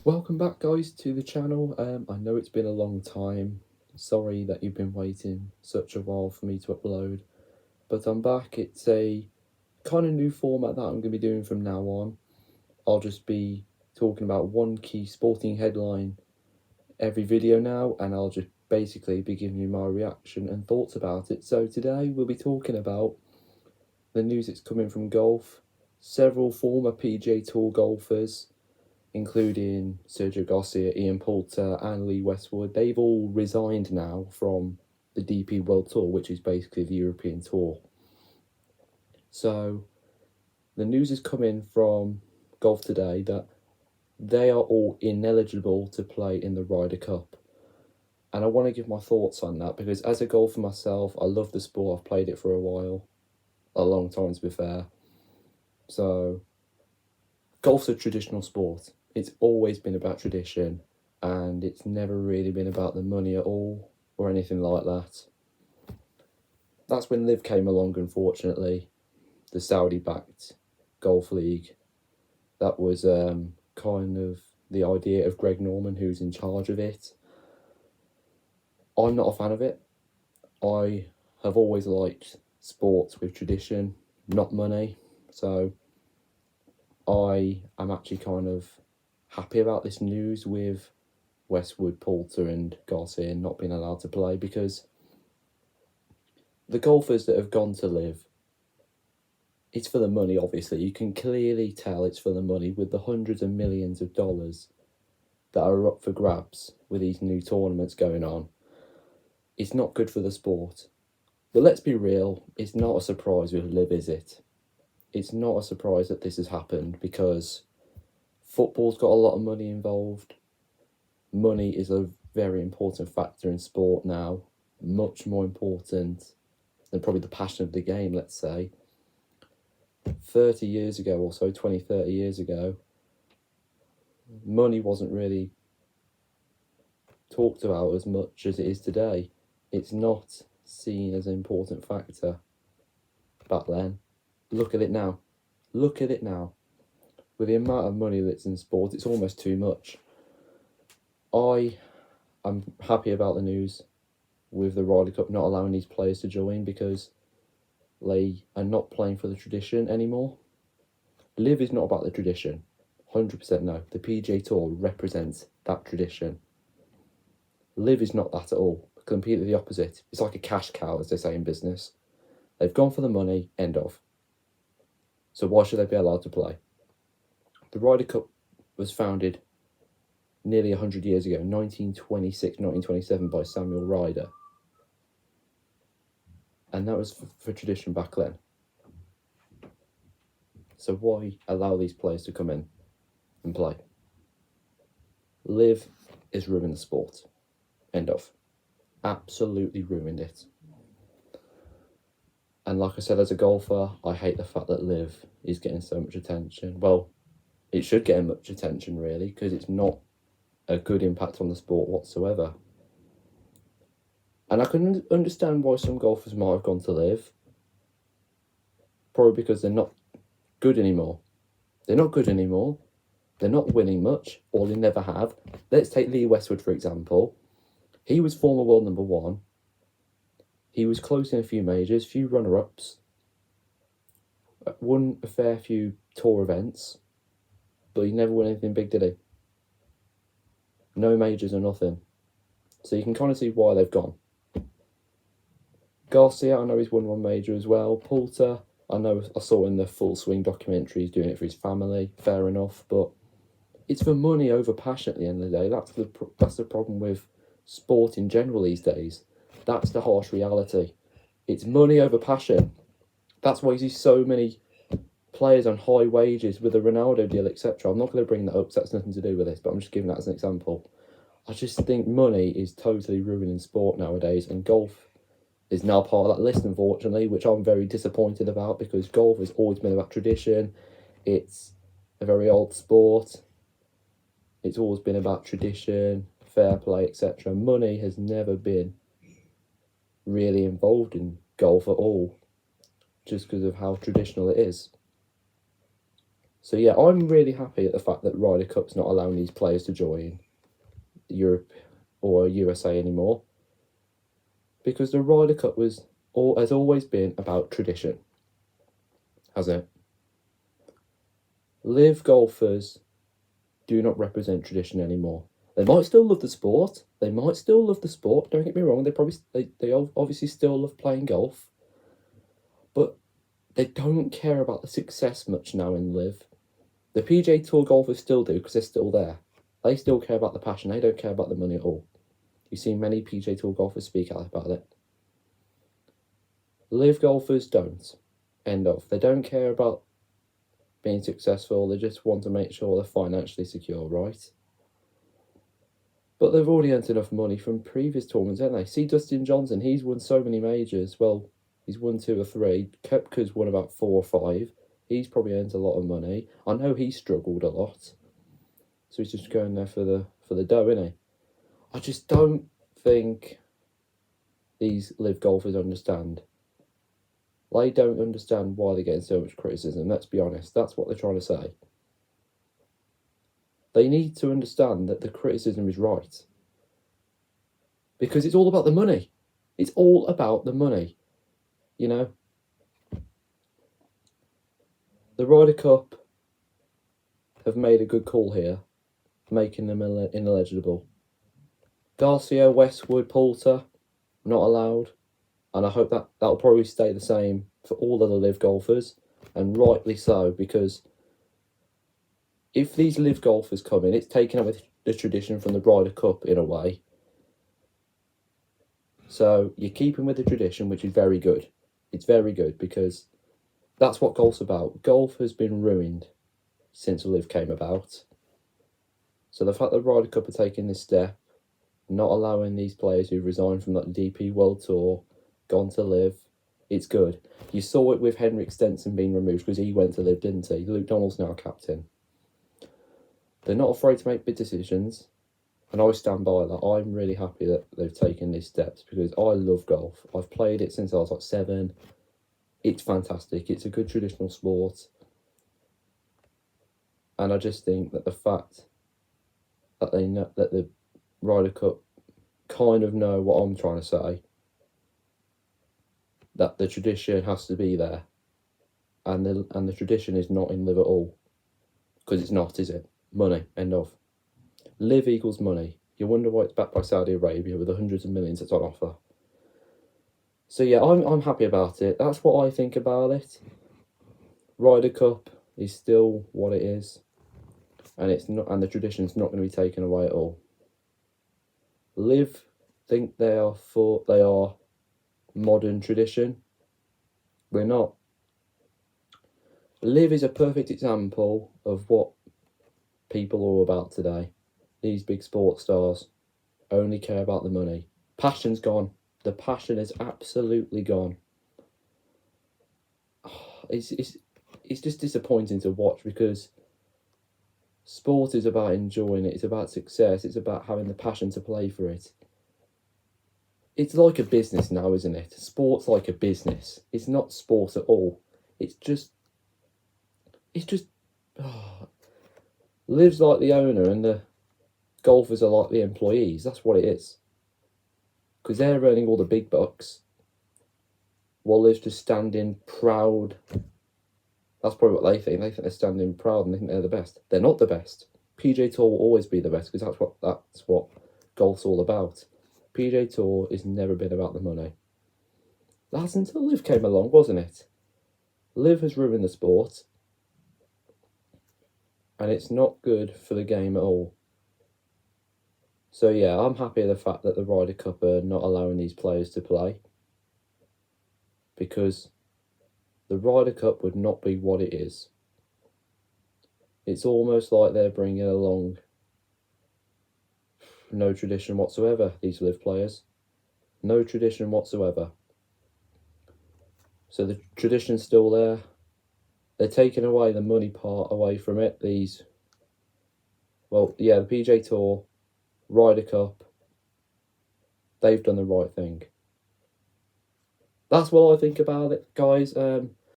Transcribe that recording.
Welcome back, guys, to the channel. I know it's been a long time. Sorry that you've been waiting such a while for me to upload, but I'm back. It's a kind of new format that I'm going to be doing from now on. I'll just be talking about one key sporting headline every video now, and I'll just basically be giving you my reaction and thoughts about it. So today we'll be talking about the news that's coming from golf. Several former PGA Tour golfers, including Sergio Garcia, Ian Poulter, and Lee Westwood, they've all resigned now from the DP World Tour, which is basically the European Tour. So the news is coming from Golf Today that they are all ineligible to play in the Ryder Cup. And I want to give my thoughts on that because as a golfer myself, I love the sport. I've played it for a while, a long time to be fair. So golf's a traditional sport. It's always been about tradition, and it's never really been about the money at all or anything like that. That's when Liv came along, unfortunately, the Saudi-backed golf league. That was kind of the idea of Greg Norman, who's in charge of it. I'm not a fan of it. I have always liked sports with tradition, not money. So I am actually kind of happy about this news with Westwood, Poulter and Garcia not being allowed to play, because the golfers that have gone to Liv, it's for the money, obviously. You can clearly tell it's for the money with the hundreds of millions of dollars that are up for grabs with these new tournaments going on. It's not good for the sport. But let's be real, it's not a surprise with Liv, is it? It's not a surprise that this has happened because football's got a lot of money involved. Money is a very important factor in sport now, much more important than probably the passion of the game, let's say. 30 years ago or so, 20, 30 years ago, money wasn't really talked about as much as it is today. It's not seen as an important factor back then. Look at it now. Look at it now. With the amount of money that's in sport, it's almost too much. I'm happy about the news with the Ryder Cup not allowing these players to join because they are not playing for the tradition anymore. Liv is not about the tradition. 100% no. The PGA Tour represents that tradition. Liv is not that at all. Completely the opposite. It's like a cash cow, as they say in business. They've gone for the money, end of. So why should they be allowed to play? The Ryder Cup was founded nearly 100 years ago, 1926, 1927, by Samuel Ryder. And that was for tradition back then. So why allow these players to come in and play? Liv is ruining the sport. End of. Absolutely ruined it. And like I said, as a golfer, I hate the fact that Liv is getting so much attention. Well, it should get much attention, really, because it's not a good impact on the sport whatsoever. And I can understand why some golfers might have gone to Liv. Probably because they're not good anymore. They're not good anymore. They're not winning much, or they never have. Let's take Lee Westwood, for example. He was former world number one. He was close in a few majors, few runner-ups. Won a fair few tour events. But he never won anything big, did he? No majors or nothing. So you can kind of see why they've gone. Garcia, I know he's won one major as well. Poulter, I know I saw in the Full Swing documentary he's doing it for his family. Fair enough, but it's for money over passion at the end of the day. That's the problem with sport in general these days. That's the harsh reality. It's money over passion. That's why you see so many players on high wages with the Ronaldo deal, etc. I'm not going to bring that up because that's nothing to do with this, but I'm just giving that as an example. I just think money is totally ruining sport nowadays, and golf is now part of that list, unfortunately, which I'm very disappointed about because golf has always been about tradition. It's a very old sport. It's always been about tradition, fair play, etc. Money has never been really involved in golf at all, just because of how traditional it is. So yeah, I'm really happy at the fact that Ryder Cup's not allowing these players to join Europe or USA anymore, because the Ryder Cup has always been about tradition, hasn't it? Live golfers do not represent tradition anymore. They might still love the sport. Don't get me wrong. They obviously still love playing golf, but they don't care about the success much now in Live. The PGA Tour golfers still do, because they're still there. They still care about the passion. They don't care about the money at all. You see many PGA Tour golfers speak out about it. Live golfers don't. End of. They don't care about being successful. They just want to make sure they're financially secure, right? But they've already earned enough money from previous tournaments, haven't they? See Dustin Johnson, he's won so many majors. Well, he's won 2 or 3. Koepka's won about 4 or 5. He's probably earned a lot of money. I know he struggled a lot. So he's just going there for the dough, isn't he? I just don't think these live golfers understand. They don't understand why they're getting so much criticism. Let's be honest. That's what they're trying to say. They need to understand that the criticism is right. Because it's all about the money. It's all about the money. You know? The Ryder Cup have made a good call here, making them ineligible. Garcia, Westwood, Poulter, not allowed. And I hope that'll probably stay the same for all of the live golfers. And rightly so, because if these live golfers come in, it's taken away the tradition from the Ryder Cup in a way. So you're keeping with the tradition, which is very good. It's very good, because that's what golf's about. Golf has been ruined since Live came about. So the fact that Ryder Cup are taking this step, not allowing these players who resigned from the DP World Tour, gone to Live, it's good. You saw it with Henrik Stenson being removed because he went to Live, didn't he? Luke Donald's now captain. They're not afraid to make big decisions, and I stand by that. I'm really happy that they've taken these steps, because I love golf. I've played it since I was like 7. It's fantastic. It's a good traditional sport. And I just think that the fact that they know that the Ryder Cup kind of know what I'm trying to say, that the tradition has to be there, and the tradition is not in Live at all, because it's not, is it? Money, end of. Live equals money. You wonder why it's backed by Saudi Arabia with the hundreds of millions that's on offer. So yeah, I'm happy about it. That's what I think about it. Ryder Cup is still what it is, and it's not, and the tradition's not going to be taken away at all. Live think they are modern tradition. We're not. Live is a perfect example of what people are all about today. These big sports stars only care about the money. Passion's gone. The passion is absolutely gone. It's just disappointing to watch, because sport is about enjoying it. It's about success. It's about having the passion to play for it. It's like a business now, isn't it? Sport's like a business. It's not sport at all. It's just Live's like the owner, and the golfers are like the employees. That's what it is. Because they're earning all the big bucks, while Live's just standing proud. That's probably what they think. They think they're standing proud, and they think they're the best. They're not the best. PGA Tour will always be the best, because that's what golf's all about. PGA Tour has never been about the money. That's until Live came along, wasn't it? Live has ruined the sport, and it's not good for the game at all. So yeah, I'm happy with the fact that the Ryder Cup are not allowing these players to play, because the Ryder Cup would not be what it is. It's almost like they're bringing along no tradition whatsoever, these Live players. No tradition whatsoever. So the tradition's still there. They're taking away the money part away from it. The PGA Tour, Ryder Cup, they've done the right thing. That's what I think about it, guys.